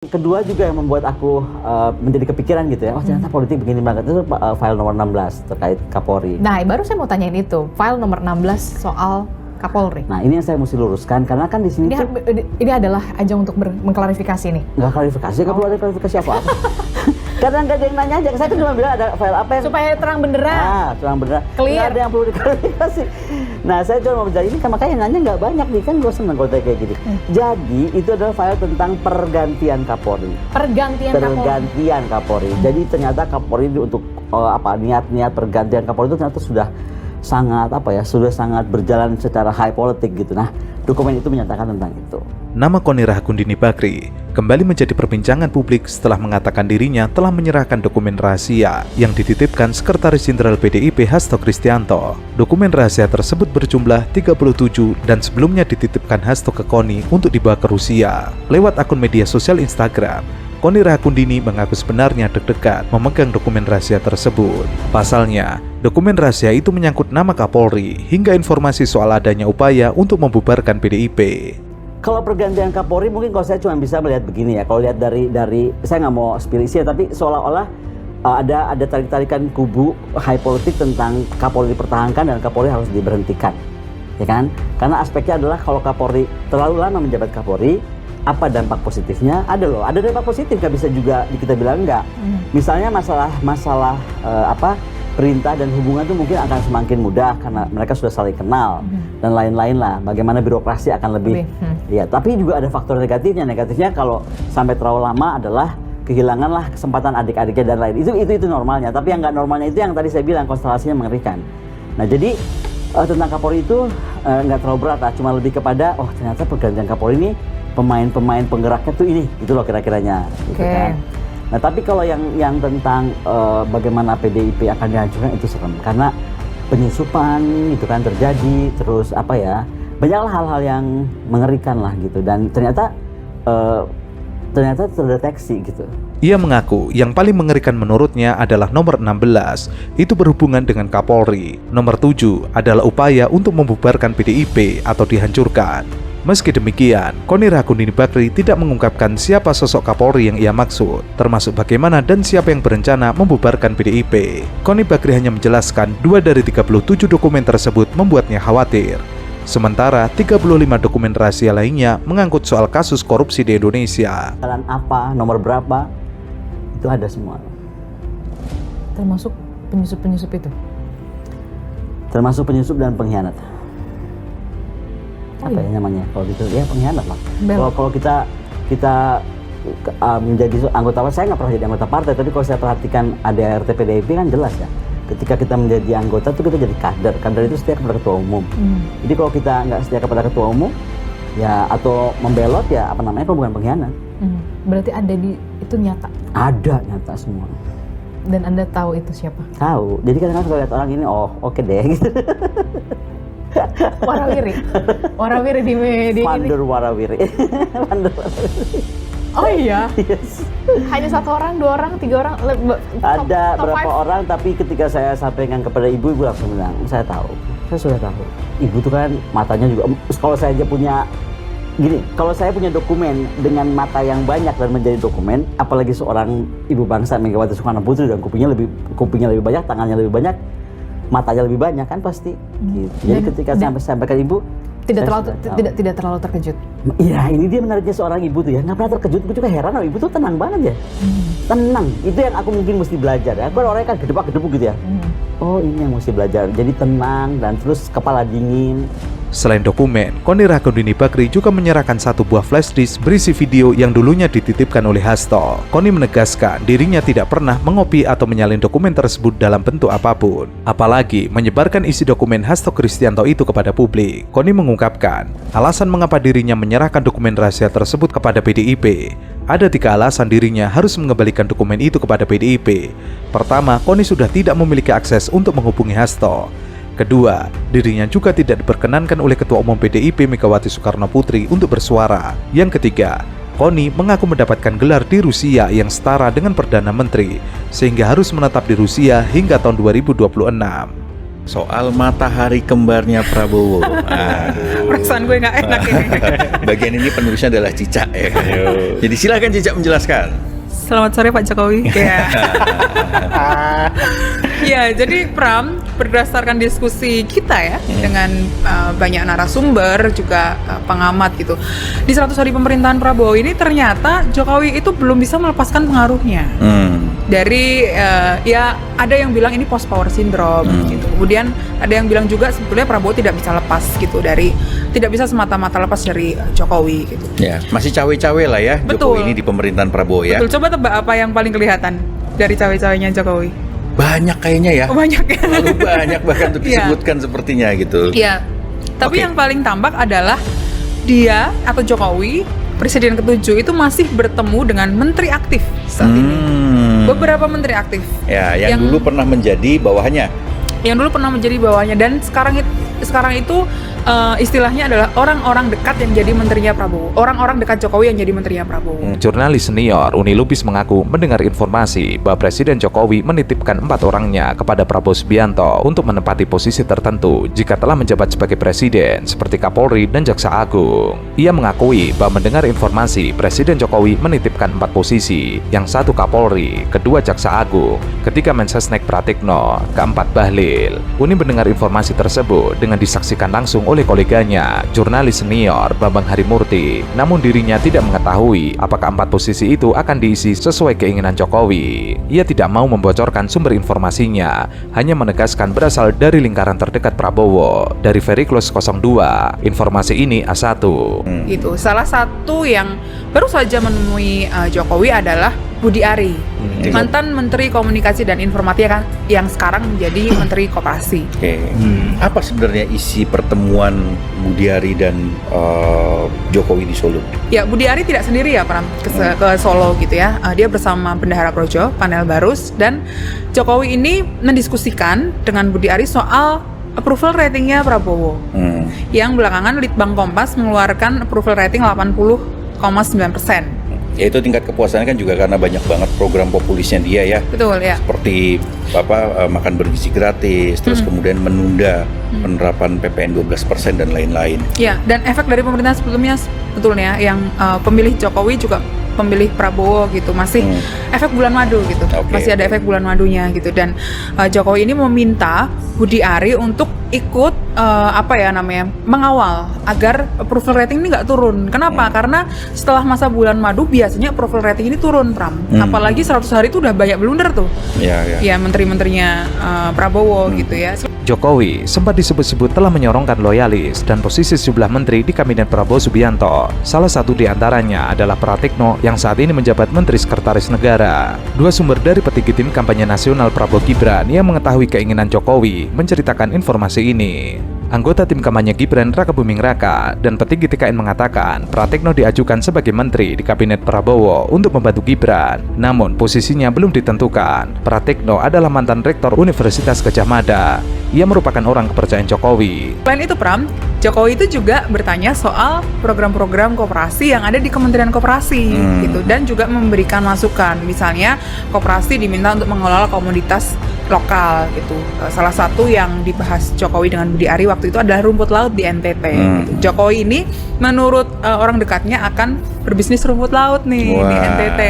Kedua juga yang membuat aku menjadi kepikiran gitu ya, oh ternyata politik begini banget, itu file nomor 16 terkait Kapolri. Nah, baru saya mau tanyain itu, file nomor 16 soal Kapolri. Nah, ini yang saya mesti luruskan karena kan di sini Ini adalah ajang untuk mengklarifikasi nih. nggak klarifikasi, nggak perlu ada klarifikasi apa-apa. Kadang nggak ada yang nanya aja, saya kan cuma bilang ada file apa yang Supaya terang benderang. terang beneran, Clear. nggak ada yang perlu diklarifikasi. Nah, saya cuma mau bicara ini kan makanya nanya nggak banyak nih, kan gue seneng kalau kayak gini. Jadi itu adalah file tentang pergantian Kapolri. Pergantian Kapolri. Jadi ternyata Kapolri untuk niat-niat pergantian Kapolri itu ternyata sudah sangat berjalan secara high politik gitu. Nah, dokumen itu menyatakan tentang itu. Nama Kony Rahakundini Bakri kembali menjadi perbincangan publik setelah mengatakan dirinya telah menyerahkan dokumen rahasia yang dititipkan Sekretaris Jenderal PDIP Hasto Kristianto. Dokumen rahasia tersebut berjumlah 37 dan sebelumnya dititipkan Hasto ke Kony untuk dibawa ke Rusia. Lewat akun media sosial Instagram, Kony Rahakundini mengaku sebenarnya deg-degan memegang dokumen rahasia tersebut. Pasalnya, dokumen rahasia itu menyangkut nama Kapolri hingga informasi soal adanya upaya untuk membubarkan PDIP. Kalau pergantian Kapolri mungkin kalau saya cuma bisa melihat begini ya. Kalau lihat dari saya nggak mau spill isi ya, tapi seolah-olah ada tarik-tarikan kubu high politik tentang Kapolri dipertahankan dan Kapolri harus diberhentikan, ya kan? Karena aspeknya adalah kalau Kapolri terlalu lama menjabat Kapolri, apa dampak positifnya? Ada dampak positif, nggak bisa juga kita bilang enggak. Misalnya masalah perintah dan hubungan itu mungkin akan semakin mudah karena mereka sudah saling kenal dan lain-lain lah. Bagaimana birokrasi akan lebih ya. Tapi juga ada faktor negatifnya. Negatifnya kalau sampai terlalu lama adalah kehilanganlah kesempatan adik-adiknya dan lain. Itu normalnya. Tapi yang nggak normalnya itu yang tadi saya bilang konstelasinya mengerikan. Nah, jadi tentang Kapolri itu nggak terlalu berat lah. Cuma lebih kepada ternyata pergantian Kapolri ini pemain-pemain penggeraknya tuh ini gitu loh kira-kiranya. Gitu kan. Nah, tapi kalau yang tentang bagaimana PDIP akan dihancurkan itu serem karena penyusupan itu kan terjadi, terus banyaklah hal-hal yang mengerikan lah gitu, dan ternyata terdeteksi gitu. Ia mengaku yang paling mengerikan menurutnya adalah nomor 16, itu berhubungan dengan Kapolri. Nomor 7 adalah upaya untuk membubarkan PDIP atau dihancurkan. Meski demikian, Kony Rahakundini Bakri tidak mengungkapkan siapa sosok Kapolri yang ia maksud, termasuk bagaimana dan siapa yang berencana membubarkan PDIP. Kony Bakri hanya menjelaskan 2 dari 37 dokumen tersebut membuatnya khawatir. Sementara 35 dokumen rahasia lainnya mengangkut soal kasus korupsi di Indonesia. Jalan apa, nomor berapa, itu ada semua. Termasuk penyusup-penyusup itu? Termasuk penyusup dan pengkhianat. Apa ya namanya kalau gitu ya, pengkhianat lah. Kalau kita menjadi anggota partai, saya nggak pernah jadi anggota partai, tapi kalau saya perhatikan ADART PDIP kan jelas ya. Ketika kita menjadi anggota tuh kita jadi kader itu setia kepada ketua umum. Jadi kalau kita nggak setia kepada ketua umum ya atau membelot ya kalau bukan pengkhianat. Berarti ada itu nyata? Ada nyata semua. Dan Anda tahu itu siapa? Tahu. Jadi kadang-kadang kalau lihat orang ini oke deh gitu. Warawiri di media Pandur Warawiri. Oh iya? Yes. Hanya 1 orang, 2 orang, 3 orang? Ada top berapa 5? orang, tapi ketika saya sampaikan kepada ibu langsung bilang, saya tahu, saya sudah tahu. Ibu tuh kan matanya juga, kalau saya aja punya, kalau saya punya dokumen dengan mata yang banyak dan menjadi dokumen, apalagi seorang ibu bangsa Megawati Soekarno Putri dan kupingnya lebih banyak, tangannya lebih banyak, matanya lebih banyak kan pasti. Gitu. Jadi ketika saya sampaikan ibu, tidak terlalu terkejut. Iya, ini dia menariknya seorang ibu tuh ya, nggak pernah terkejut. Gue juga heran, ibu tuh tenang banget ya. Tenang, itu yang aku mungkin mesti belajar ya. Aku kan orangnya kan gedebak-gedebuk gitu ya. Oh, ini yang mesti belajar. Jadi tenang dan terus kepala dingin. Selain dokumen, Kony Rahakundini Bakri juga menyerahkan 1 buah flash disk berisi video yang dulunya dititipkan oleh Hasto. Kony menegaskan dirinya tidak pernah mengopi atau menyalin dokumen tersebut dalam bentuk apapun, apalagi menyebarkan isi dokumen Hasto Kristianto itu kepada publik. Kony mengungkapkan alasan mengapa dirinya menyerahkan dokumen rahasia tersebut kepada PDIP. Ada 3 alasan dirinya harus mengembalikan dokumen itu kepada PDIP. Pertama, Kony sudah tidak memiliki akses untuk menghubungi Hasto. Kedua, dirinya juga tidak diperkenankan oleh Ketua Umum PDIP Megawati Soekarno Putri untuk bersuara. Yang ketiga, Kony mengaku mendapatkan gelar di Rusia yang setara dengan Perdana Menteri, sehingga harus menetap di Rusia hingga tahun 2026. soal matahari kembarnya Prabowo. Perasaan gue nggak enak ini. Bagian ini penulisnya adalah Cica ya. Jadi silakan Cica menjelaskan. Selamat sore Pak Jokowi. Ya, jadi Pram, berdasarkan diskusi kita ya dengan banyak narasumber juga pengamat gitu. Di 100 hari pemerintahan Prabowo ini ternyata Jokowi itu belum bisa melepaskan pengaruhnya. Dari ya ada yang bilang ini post power syndrome gitu. Kemudian ada yang bilang juga sebetulnya Prabowo tidak bisa lepas gitu tidak bisa semata-mata lepas dari Jokowi gitu. Ya, masih cawe-cawe lah ya. Betul. Jokowi ini di pemerintahan Prabowo ya. Betul, coba tebak apa yang paling kelihatan dari cawe-cawenya Jokowi? Banyak kayaknya ya. Oh, banyak ya. Terlalu banyak bahkan untuk disebutkan sepertinya gitu. Iya. Tapi yang paling tampak adalah dia atau Jokowi Presiden ke-7 itu masih bertemu dengan menteri aktif saat ini. Beberapa menteri aktif. Ya, yang dulu pernah menjadi bawahannya. Dan sekarang itu istilahnya adalah orang-orang dekat yang jadi menterinya Prabowo. Orang-orang dekat Jokowi yang jadi menterinya Prabowo. Jurnalis senior Uni Lubis mengaku mendengar informasi bahwa Presiden Jokowi menitipkan 4 orangnya kepada Prabowo Subianto untuk menempati posisi tertentu jika telah menjabat sebagai presiden, seperti Kapolri dan Jaksa Agung. Ia mengakui bahwa mendengar informasi Presiden Jokowi menitipkan 4 posisi, yang 1 Kapolri, kedua Jaksa Agung, ketiga Mensesnek Pratikno, keempat Bahlil. Uni mendengar informasi tersebut dengan disaksikan langsung oleh koleganya, jurnalis senior Bambang Harimurti. Namun dirinya tidak mengetahui apakah 4 posisi itu akan diisi sesuai keinginan Jokowi. Ia tidak mau membocorkan sumber informasinya, hanya menegaskan berasal dari lingkaran terdekat Prabowo, dari Very Close 02. Informasi ini A1. Gitu. Salah satu yang baru saja menemui Jokowi adalah Budi Ari, mantan Menteri Komunikasi dan Informatika yang sekarang menjadi Menteri Koperasi. Apa sebenarnya isi pertemuan Budi Ari dan Jokowi di Solo? Ya, Budi Ari tidak sendiri ya Pram ke Solo gitu ya. Dia bersama Bendahara Projo, Panel Barus, dan Jokowi ini mendiskusikan dengan Budi Ari soal approval ratingnya Prabowo. Yang belakangan Litbang Kompas mengeluarkan approval rating 80,9%. Ya itu tingkat kepuasannya kan juga karena banyak banget program populisnya dia ya. Betul ya. Seperti makan bergizi gratis, terus kemudian menunda penerapan PPN 12% dan lain-lain. Ya, dan efek dari pemerintahan sebelumnya sebetulnya yang pemilih Jokowi juga pemilih Prabowo gitu, masih efek bulan madu gitu. Masih ada efek bulan madunya gitu, dan Jokowi ini meminta Budi Ari untuk ikut mengawal agar approval rating ini nggak turun. Kenapa? Karena setelah masa bulan madu biasanya approval rating ini turun, Pram. Apalagi 100 hari itu udah banyak blunder tuh. Ya menteri-menterinya Prabowo gitu ya. Jokowi sempat disebut-sebut telah menyorongkan loyalis dan posisi sejumlah menteri di kabinet Prabowo Subianto. Salah satu di antaranya adalah Pratikno yang saat ini menjabat Menteri Sekretaris Negara. 2 sumber dari petinggi tim kampanye nasional Prabowo Gibran yang mengetahui keinginan Jokowi menceritakan informasi ini. Anggota tim kampanye Gibran Raka Buming Raka dan petinggi TKN mengatakan Pratikno diajukan sebagai menteri di kabinet Prabowo untuk membantu Gibran. Namun posisinya belum ditentukan. Pratikno adalah mantan rektor Universitas Gadjah Mada. Ia merupakan orang kepercayaan Jokowi. Selain itu Pram, Jokowi itu juga bertanya soal program-program koperasi yang ada di Kementerian Koperasi gitu, dan juga memberikan masukan. Misalnya koperasi diminta untuk mengelola komoditas lokal gitu. Salah satu yang dibahas Jokowi dengan Budi Ari waktu itu adalah rumput laut di NTT gitu. Jokowi ini menurut orang dekatnya akan berbisnis rumput laut nih di NTT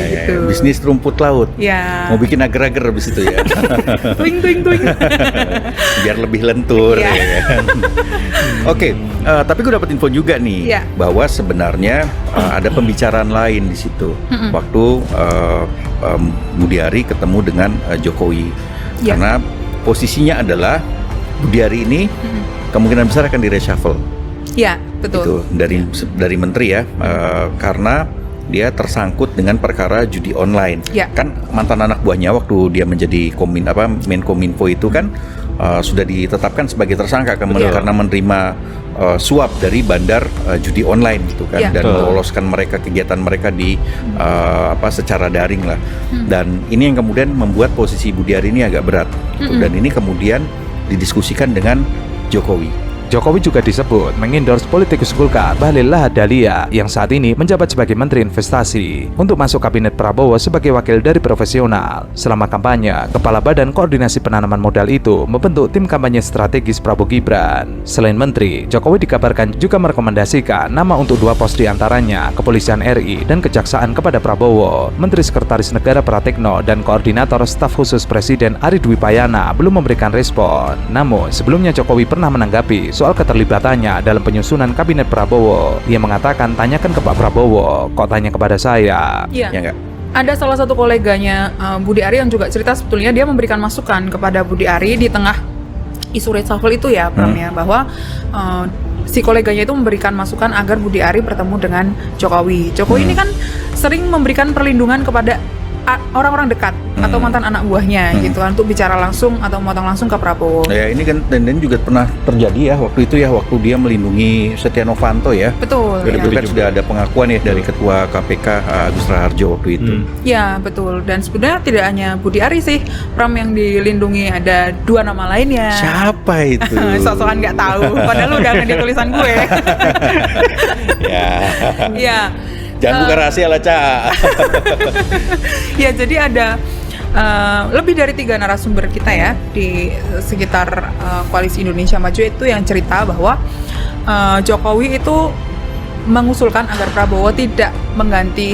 gitu. Bisnis rumput laut. Ya. Mau bikin agar-agar habis itu ya. Tuing. Biar lebih lentur ya kan. Oke, tapi gue dapat info juga nih bahwa sebenarnya ada pembicaraan lain di situ. Waktu Budi Ari ketemu dengan Jokowi. Karena posisinya adalah Budi Ari ini kemungkinan besar akan di-reshuffle. Ya, betul. Itu dari menteri ya, karena dia tersangkut dengan perkara judi online. Kan mantan anak buahnya waktu dia menjadi Menkominfo itu kan sudah ditetapkan sebagai tersangka karena menerima suap dari bandar judi online gitu kan, dan meloloskan mereka kegiatan mereka di secara daring lah. Dan ini yang kemudian membuat posisi Budi Ari ini agak berat gitu. Dan ini kemudian didiskusikan dengan Jokowi. Jokowi juga disebut mengendorse politikus Golkar Bahlil Lahadalia yang saat ini menjabat sebagai Menteri Investasi untuk masuk kabinet Prabowo sebagai wakil dari profesional. Selama kampanye, Kepala Badan Koordinasi Penanaman Modal itu membentuk tim kampanye strategis Prabowo Gibran. Selain Menteri, Jokowi dikabarkan juga merekomendasikan nama untuk 2 pos di antaranya Kepolisian RI dan Kejaksaan kepada Prabowo. Menteri Sekretaris Negara Pratikno dan Koordinator Staf Khusus Presiden Ari Dwi Payana belum memberikan respon. Namun, sebelumnya Jokowi pernah menanggapi soal keterlibatannya dalam penyusunan kabinet Prabowo. Ia mengatakan, tanyakan ke Pak Prabowo, kok tanya kepada saya? Iya. Ya nggak? Ada salah satu koleganya Budi Ari yang juga cerita sebetulnya dia memberikan masukan kepada Budi Ari di tengah isu reshuffle itu ya, Pram ya, bahwa si koleganya itu memberikan masukan agar Budi Ari bertemu dengan Jokowi. Jokowi ini kan sering memberikan perlindungan kepada orang-orang dekat atau mantan anak buahnya gitu kan, untuk bicara langsung atau memotong langsung ke Prabowo. Ya ini kan dan juga pernah terjadi ya waktu itu ya, waktu dia melindungi Setia Novanto ya. Betul. Itu kan sudah ada pengakuan ya dari Ketua KPK Agus Raharjo waktu itu. Ya betul, dan sebenarnya tidak hanya Budi Ari sih, Pram, yang dilindungi, ada 2 nama lainnya. Siapa itu? Sok-sokan nggak tahu, padahal udah ada di tulisan gue. Ya. Ya. Jangan buka rahasia lah, Ca. Ya, jadi ada lebih dari 3 narasumber kita ya di sekitar Koalisi Indonesia Maju itu yang cerita bahwa Jokowi itu mengusulkan agar Prabowo tidak mengganti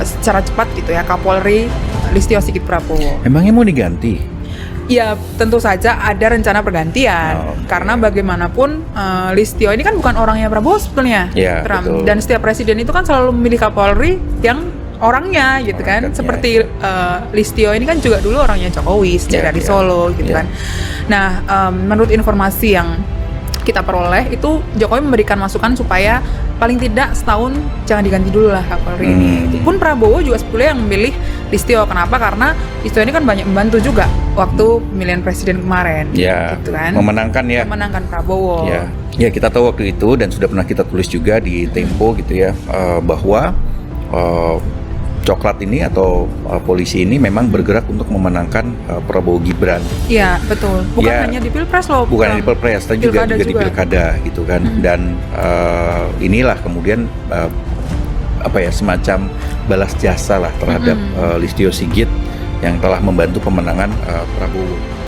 secara cepat gitu ya Kapolri Listio Sigit Prabowo. Emangnya mau diganti? Ya tentu saja ada rencana pergantian, karena bagaimanapun Listio ini kan bukan orangnya Prabowo sebetulnya, Ya, dan setiap presiden itu kan selalu memilih Kapolri yang orangnya gitu kan, seperti Listio ini kan juga dulu orangnya Jokowi sejak dari Solo gitu kan. Nah, menurut informasi yang kita peroleh itu Jokowi memberikan masukan supaya paling tidak setahun jangan diganti dulu lah Kapolri ini. Itu pun Prabowo juga sebetulnya yang memilih Listio. Kenapa? Karena Listio ini kan banyak membantu juga waktu pemilihan presiden kemarin. Ya, gitu kan. Memenangkan Prabowo. Ya, kita tahu waktu itu dan sudah pernah kita tulis juga di Tempo gitu ya, bahwa Coklat ini atau polisi ini memang bergerak untuk memenangkan Prabowo Gibran. Iya, betul. Bukan hanya di Pilpres loh. Bukan hanya di Pilpres, tapi juga di Pilkada gitu kan. Dan inilah kemudian semacam balas jasa lah terhadap Listio Sigit yang telah membantu pemenangan Prabowo.